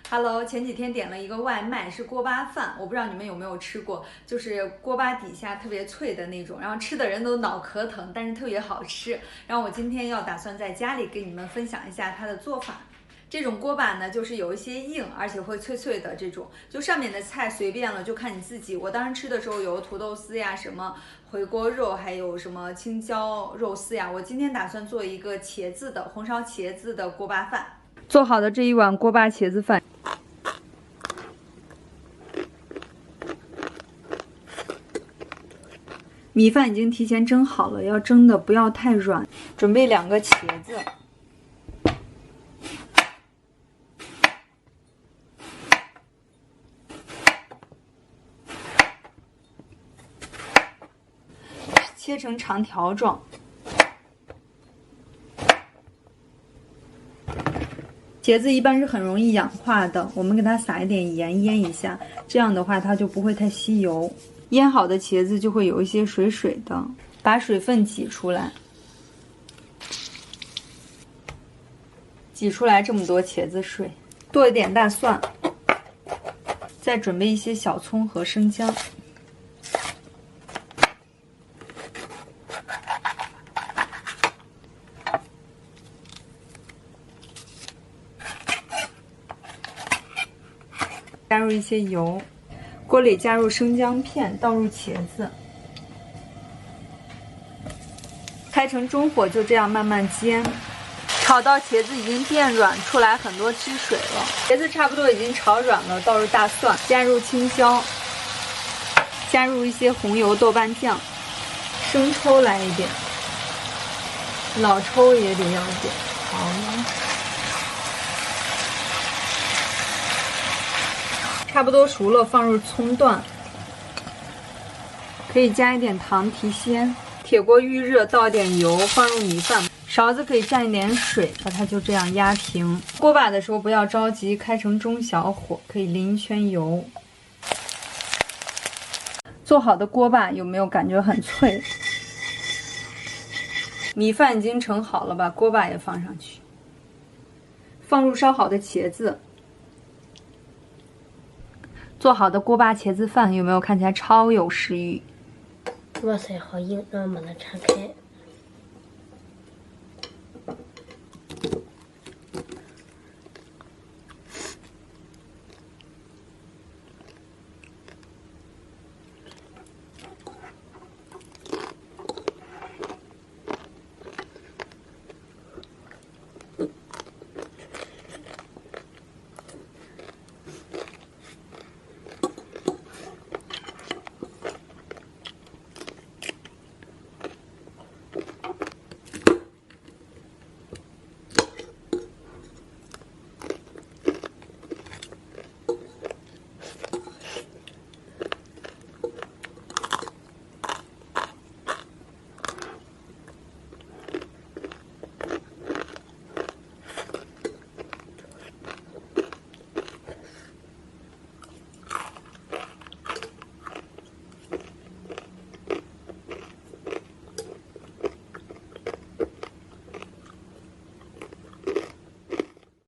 Hello，前几天点了一个外卖，是锅巴饭，我不知道你们有没有吃过，就是锅巴底下特别脆的那种，然后吃的人都脑壳疼，但是特别好吃。然后我今天要打算在家里给你们分享一下它的做法。这种锅巴呢，就是有一些硬，而且会脆脆的这种，就上面的菜随便了，就看你自己。我当时吃的时候有土豆丝呀，什么回锅肉，还有什么青椒肉丝呀。我今天打算做一个茄子的红烧茄子的锅巴饭。做好的这一碗锅巴茄子饭。米饭已经提前蒸好了，要蒸的不要太软。准备2个茄子，切成长条状。茄子一般是很容易氧化的，我们给它撒一点盐腌一下，这样的话它就不会太吸油。腌好的茄子就会有一些水水的，把水分挤出来。挤出来这么多茄子水，剁一点大蒜，再准备一些小葱和生姜。加入一些油，锅里加入生姜片，倒入茄子，开成中火，就这样慢慢煎。炒到茄子已经变软，出来很多汁水了。茄子差不多已经炒软了，倒入大蒜，加入青椒，加入一些红油豆瓣酱，生抽来一点，老抽也得要一点。好了。差不多熟了，放入葱段，可以加一点糖提鲜。铁锅预热，倒一点油，放入米饭，勺子可以蘸一点水，把它就这样压平。锅巴的时候不要着急，开成中小火，可以淋一圈油。做好的锅巴有没有感觉很脆？米饭已经盛好了，把锅巴也放上去，放入烧好的茄子。做好的锅巴茄子饭有没有看起来超有食欲？哇塞，好硬！让我把它拆开。